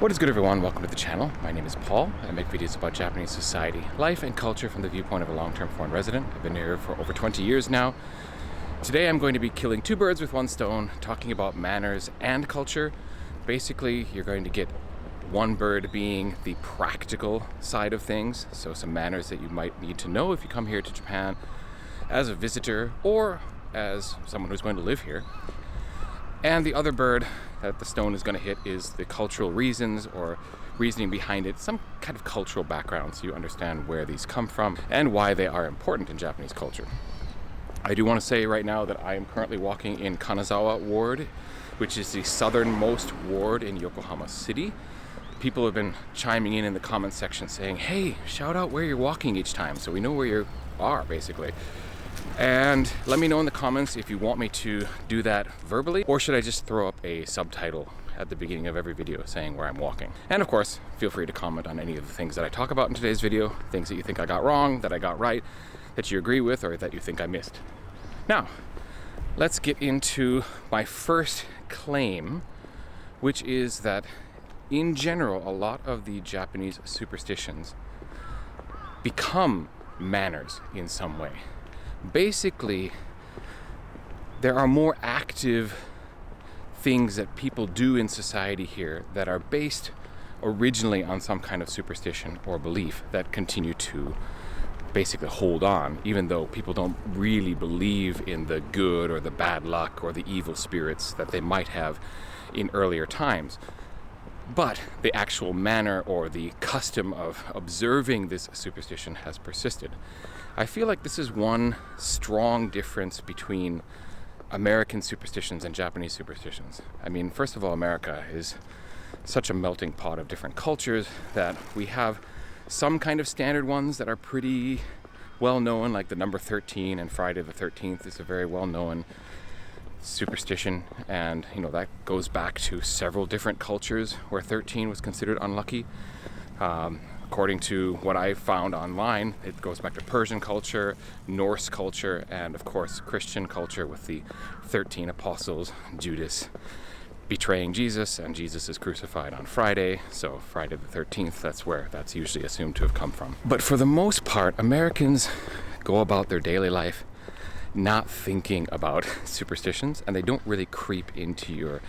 What is good, everyone? Welcome to the channel. My name is Paul. I make videos about Japanese society, life, and culture from the viewpoint of a long-term foreign resident. I've been here for over 20 years now. Today I'm going to be killing two birds with one stone, talking about manners and culture. Basically, you're going to get one bird being the practical side of things, so some manners that you might need to know if you come here to Japan as a visitor or as someone who's going to live here. And the other bird that the stone is going to hit is the cultural reasons or reasoning behind it, some kind of cultural background, so you understand where these come from and why they are important in Japanese culture. I do want to say right now that I am currently walking in Kanazawa Ward, which is the southernmost ward in Yokohama City. People have been chiming in the comments section saying, hey, shout out where you're walking each time so we know where you are, basically. And let me know in the comments if you want me to do that verbally, or should I just throw up a subtitle at the beginning of every video saying where I'm walking. And of course, feel free to comment on any of the things that I talk about in today's video, things that you think I got wrong, that I got right, that you agree with, or that you think I missed. Now, let's get into my first claim, which is that in general, a lot of the Japanese superstitions become manners in some way. Basically, there are more active things that people do in society here that are based originally on some kind of superstition or belief that continue to basically hold on, even though people don't really believe in the good or the bad luck or the evil spirits that they might have in earlier times. But the actual manner or the custom of observing this superstition has persisted. I feel like this is one strong difference between American superstitions and Japanese superstitions. I mean, first of all, America is such a melting pot of different cultures that we have some kind of standard ones that are pretty well known, like the number 13 and Friday the 13th is a very well known superstition, and that goes back to several different cultures where 13 was considered unlucky. According to what I found online, it goes back to Persian culture, Norse culture, and of course Christian culture with the 13 apostles, Judas betraying Jesus, and Jesus is crucified on Friday, so Friday the 13th, that's where that's usually assumed to have come from. But for the most part, Americans go about their daily life not thinking about superstitions, and they don't really creep into your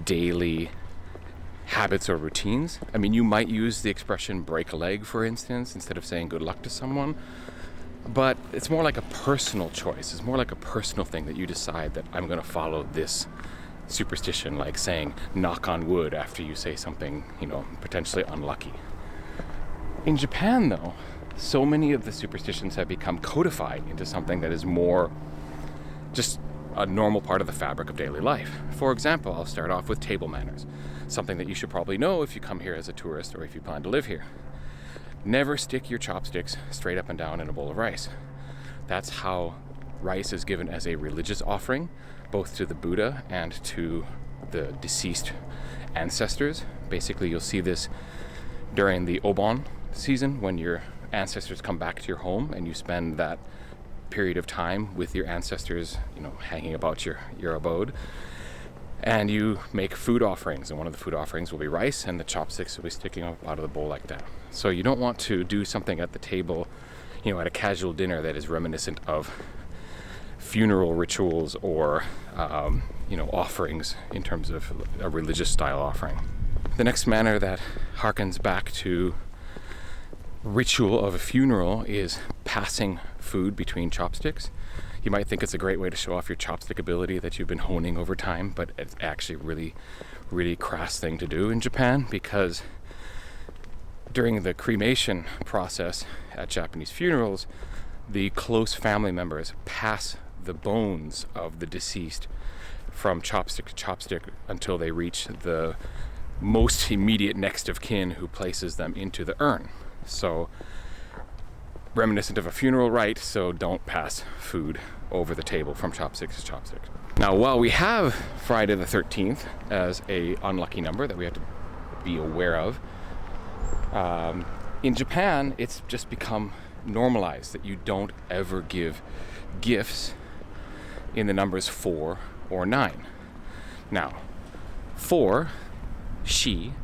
daily habits or routines. I mean, you might use the expression break a leg, for instance, instead of saying good luck to someone, but it's more like a personal choice. It's more like a personal thing that you decide that I'm going to follow this superstition, like saying knock on wood after you say something, potentially unlucky. In Japan, though, so many of the superstitions have become codified into something that is more just a normal part of the fabric of daily life. For example, I'll start off with table manners, something that you should probably know if you come here as a tourist or if you plan to live here. Never stick your chopsticks straight up and down in a bowl of rice. That's how rice is given as a religious offering, both to the Buddha and to the deceased ancestors. Basically, you'll see this during the Obon season when your ancestors come back to your home and you spend that period of time with your ancestors, hanging about your abode, and you make food offerings, and one of the food offerings will be rice and the chopsticks will be sticking up out of the bowl like that. So you don't want to do something at the table, at a casual dinner that is reminiscent of funeral rituals or offerings in terms of a religious style offering. The next manner that harkens back to ritual of a funeral is passing food between chopsticks. You might think it's a great way to show off your chopstick ability that you've been honing over time, but it's actually really, really crass thing to do in Japan, because during the cremation process at Japanese funerals, the close family members pass the bones of the deceased from chopstick to chopstick until they reach the most immediate next of kin, who places them into the urn. So reminiscent of a funeral rite, so don't pass food over the table from chopsticks to chopsticks. Now, while we have Friday the 13th as a unlucky number that we have to be aware of, in Japan it's just become normalized that you don't ever give gifts in the numbers 4 or 9. Now, 4, shi,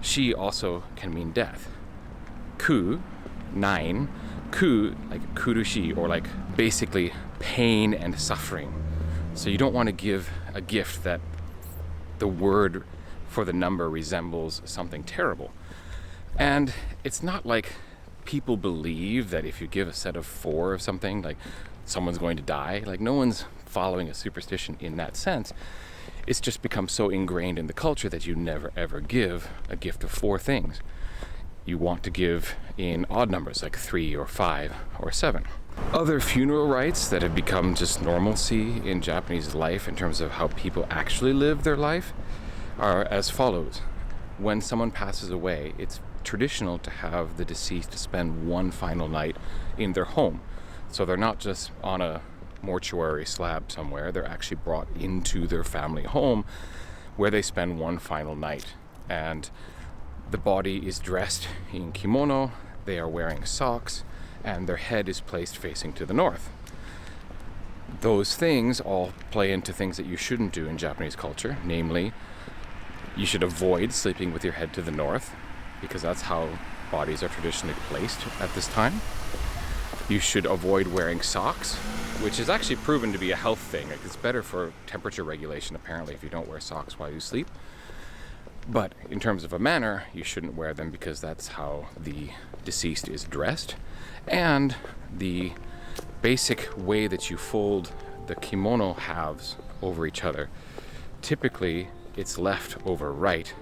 Shi also can mean death. Ku, 9. Ku, like kurushi, or like basically pain and suffering. So you don't want to give a gift that the word for the number resembles something terrible. And it's not like people believe that if you give a set of 4 of something, like someone's going to die. Like no one's following a superstition in that sense. It's just become so ingrained in the culture that you never ever give a gift of 4 things. You want to give in odd numbers like 3 or 5 or 7. Other funeral rites that have become just normalcy in Japanese life in terms of how people actually live their life are as follows. When someone passes away, it's traditional to have the deceased spend one final night in their home. So they're not just on a mortuary slab somewhere, they're actually brought into their family home where they spend one final night. And the body is dressed in kimono, they are wearing socks, and their head is placed facing to the north. Those things all play into things that you shouldn't do in Japanese culture, namely, you should avoid sleeping with your head to the north, because that's how bodies are traditionally placed at this time. You should avoid wearing socks, which is actually proven to be a health thing. Like, it's better for temperature regulation, apparently, if you don't wear socks while you sleep. But in terms of a manner, you shouldn't wear them because that's how the deceased is dressed. And the basic way that you fold the kimono halves over each other, typically it's left over right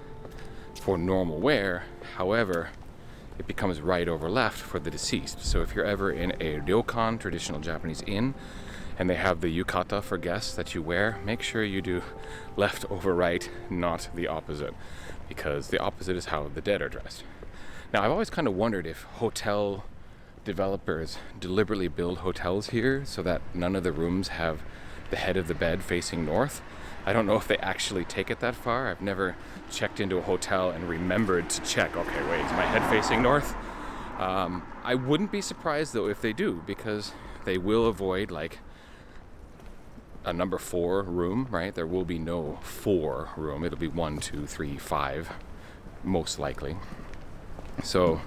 for normal wear. However, it becomes right over left for the deceased. So if you're ever in a ryokan, traditional Japanese inn, and they have the yukata for guests that you wear, make sure you do left over right, not the opposite, because the opposite is how the dead are dressed. Now, I've always kind of wondered if hotel developers deliberately build hotels here so that none of the rooms have the head of the bed facing north. I don't know if they actually take it that far. I've never checked into a hotel and remembered to check, okay, wait, is my head facing north? I wouldn't be surprised, though, if they do, because they will avoid, like, a number 4 room, right? There will be no 4 room. It'll be 1, 2, 3, 5, most likely. So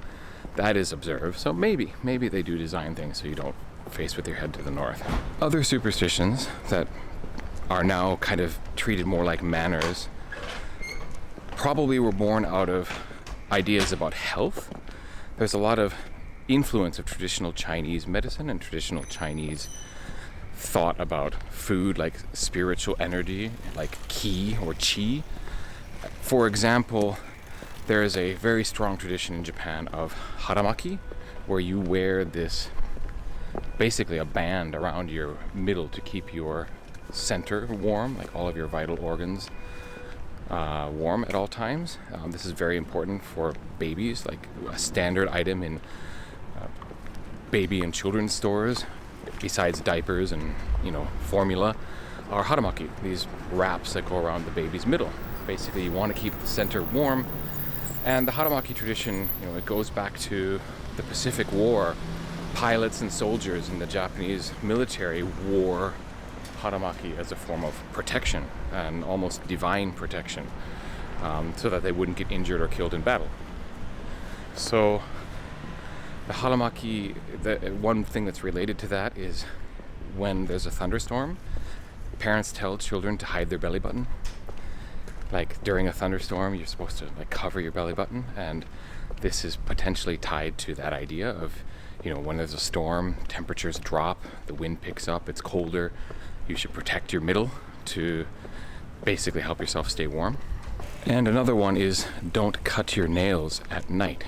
that is observed. So maybe they do design things so you don't face with your head to the north. Other superstitions that are now kind of treated more like manners probably were born out of ideas about health. There's a lot of influence of traditional Chinese medicine and traditional Chinese thought about food, like spiritual energy, like ki or chi. For example, there is a very strong tradition in Japan of haramaki, where you wear this, basically a band around your middle to keep your center warm, like all of your vital organs warm at all times. This is very important for babies, like a standard item in baby and children's stores, besides diapers and formula, are haramaki, these wraps that go around the baby's middle. Basically, you want to keep the center warm. And the haramaki tradition, it goes back to the Pacific War. Pilots and soldiers in the Japanese military wore haramaki as a form of protection, and almost divine protection, so that they wouldn't get injured or killed in battle. So the haramaki, one thing that's related to that is when there's a thunderstorm, parents tell children to hide their belly button. Like during a thunderstorm, you're supposed to cover your belly button, and this is potentially tied to that idea of, when there's a storm, temperatures drop, the wind picks up, it's colder, you should protect your middle to basically help yourself stay warm. And another one is don't cut your nails at night.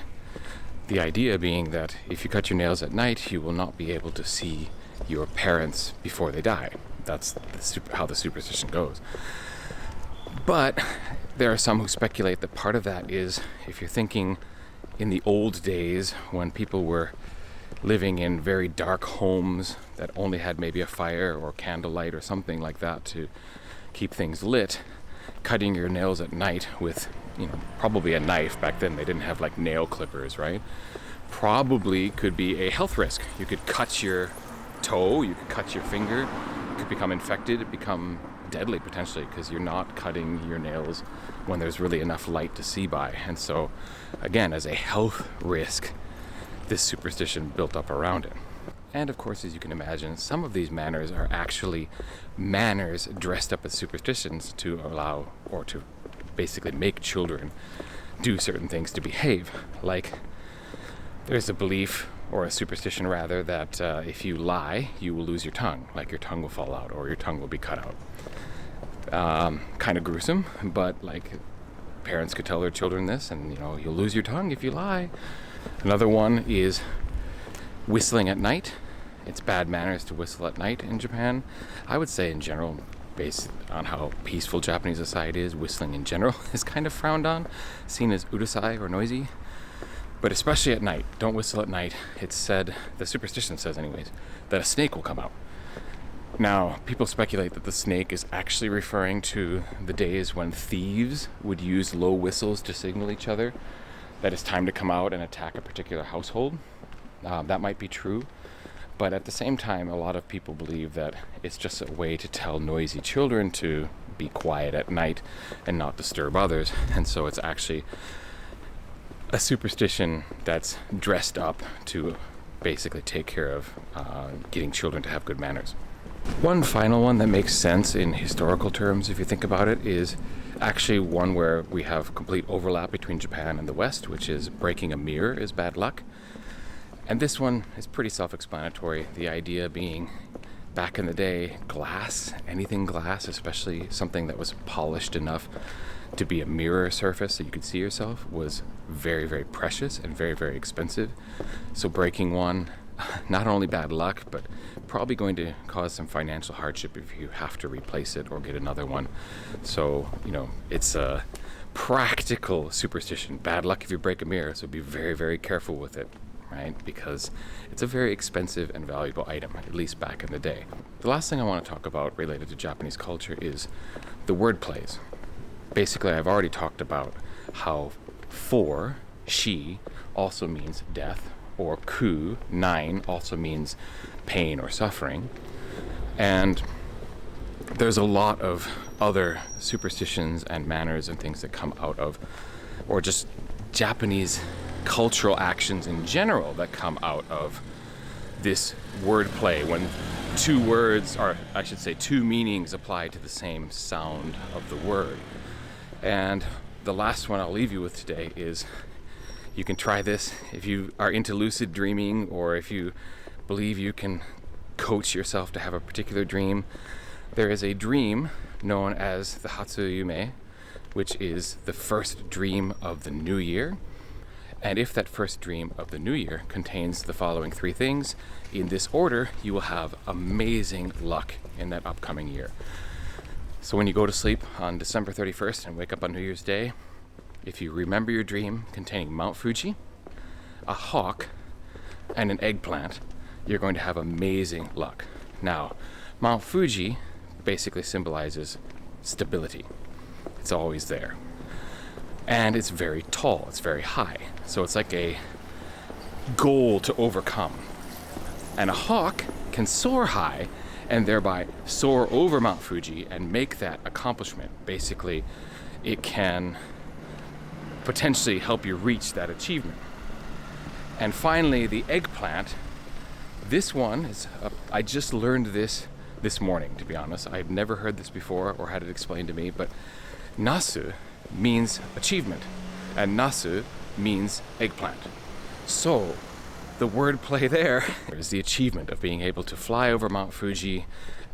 The idea being that if you cut your nails at night, you will not be able to see your parents before they die. That's how the superstition goes. But there are some who speculate that part of that is, if you're thinking in the old days when people were living in very dark homes that only had maybe a fire or candlelight or something like that to keep things lit, cutting your nails at night with, probably a knife. Back then they didn't have nail clippers, right? Probably could be a health risk. You could cut your toe, you could cut your finger, it could become infected, become deadly potentially, because you're not cutting your nails when there's really enough light to see by. And so, again, as a health risk, this superstition built up around it. And of course, as you can imagine, some of these manners are actually manners dressed up as superstitions to allow or to basically make children do certain things to behave. Like, there's a belief, or a superstition rather, that if you lie, you will lose your tongue. Like your tongue will fall out or your tongue will be cut out. Kind of gruesome, but like parents could tell their children this, and you'll lose your tongue if you lie. Another one is whistling at night. It's bad manners to whistle at night in Japan. I would say in general, based on how peaceful Japanese society is, whistling in general is kind of frowned on, seen as urusai or noisy. But especially at night, don't whistle at night. It's said, the superstition says anyways, that a snake will come out. Now, people speculate that the snake is actually referring to the days when thieves would use low whistles to signal each other that it's time to come out and attack a particular household. That might be true, but at the same time, a lot of people believe that it's just a way to tell noisy children to be quiet at night and not disturb others. And so it's actually a superstition that's dressed up to basically take care of getting children to have good manners. One final one that makes sense in historical terms, if you think about it, is actually one where we have complete overlap between Japan and the West, which is breaking a mirror is bad luck. And this one is pretty self-explanatory. The idea being, back in the day, glass, anything glass, especially something that was polished enough to be a mirror surface so you could see yourself, was very, very precious and very, very expensive. So breaking one, not only bad luck, but probably going to cause some financial hardship if you have to replace it or get another one. So, it's a practical superstition. Bad luck if you break a mirror, so be very, very careful with it, right? Because it's a very expensive and valuable item, at least back in the day. The last thing I want to talk about related to Japanese culture is the word plays. Basically, I've already talked about how 4, shi, also means death, or ku, 9, also means pain or suffering. And there's a lot of other superstitions and manners and things that come out of, or just Japanese cultural actions in general that come out of this wordplay when two words, or I should say two meanings, apply to the same sound of the word. And the last one I'll leave you with today is, you can try this if you are into lucid dreaming, or if you believe you can coach yourself to have a particular dream. There is a dream known as the Hatsuyume, which is the first dream of the new year. And if that first dream of the new year contains the following 3 things, in this order, you will have amazing luck in that upcoming year. So when you go to sleep on December 31st and wake up on New Year's Day, if you remember your dream containing Mount Fuji, a hawk, and an eggplant, you're going to have amazing luck. Now, Mount Fuji basically symbolizes stability. It's always there. And it's very tall, it's very high. So it's like a goal to overcome. And a hawk can soar high and thereby soar over Mount Fuji and make that accomplishment. Basically, it can potentially help you reach that achievement. And finally, the eggplant. This one is, I just learned this morning, to be honest. I've never heard this before or had it explained to me, but nasu means achievement, and nasu means eggplant. So the word play there is the achievement of being able to fly over Mount Fuji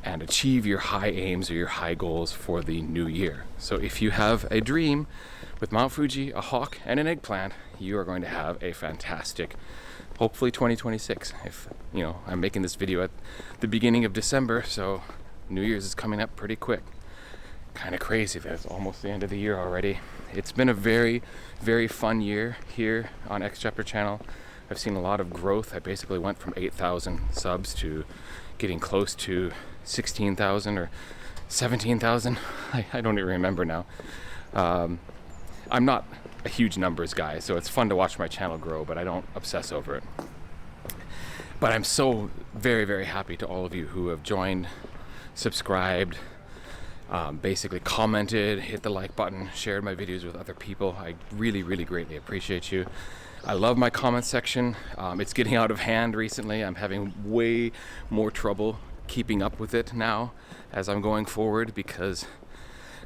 and achieve your high aims or your high goals for the new year. So if you have a dream with Mount Fuji, a hawk, and an eggplant, you are going to have a fantastic, hopefully 2026. If, I'm making this video at the beginning of December, so New Year's is coming up pretty quick. Kind of crazy that it's almost the end of the year already. It's been a very, very fun year here on Exjapter channel. I've seen a lot of growth. I basically went from 8,000 subs to getting close to 16,000 or 17,000. I don't even remember now. I'm not a huge numbers guy, so it's fun to watch my channel grow, but I don't obsess over it. But I'm so very, very happy to all of you who have joined, subscribed, basically commented, hit the like button, shared my videos with other people. I really, really greatly appreciate you. I love my comment section. It's getting out of hand recently. I'm having way more trouble keeping up with it now as I'm going forward, because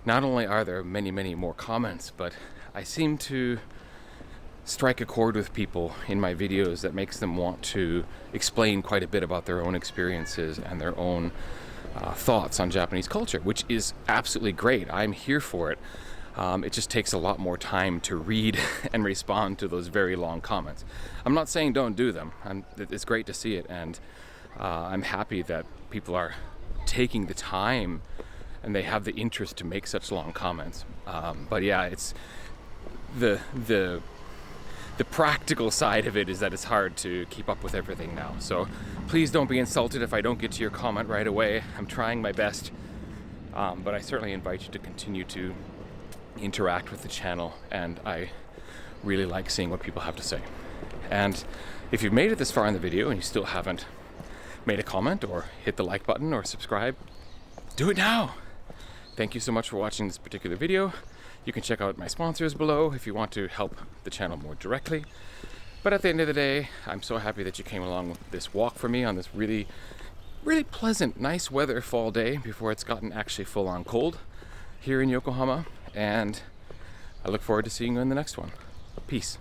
not only are there many, many more comments, but I seem to strike a chord with people in my videos that makes them want to explain quite a bit about their own experiences and their own thoughts on Japanese culture, which is absolutely great. I'm here for it. It just takes a lot more time to read and respond to those very long comments. I'm not saying don't do them. It's great to see it, and I'm happy that people are taking the time and they have the interest to make such long comments. But yeah, it's the practical side of it is that it's hard to keep up with everything now. So please don't be insulted if I don't get to your comment right away. I'm trying my best, but I certainly invite you to continue to interact with the channel, and I really like seeing what people have to say. And if you've made it this far in the video and you still haven't made a comment or hit the like button or subscribe, do it now. Thank you so much for watching this particular video. You can check out my sponsors below if you want to help the channel more directly. But at the end of the day, I'm so happy that you came along this walk for me on this really, really pleasant, nice weather fall day before it's gotten actually full on cold here in Yokohama. And I look forward to seeing you in the next one. Peace.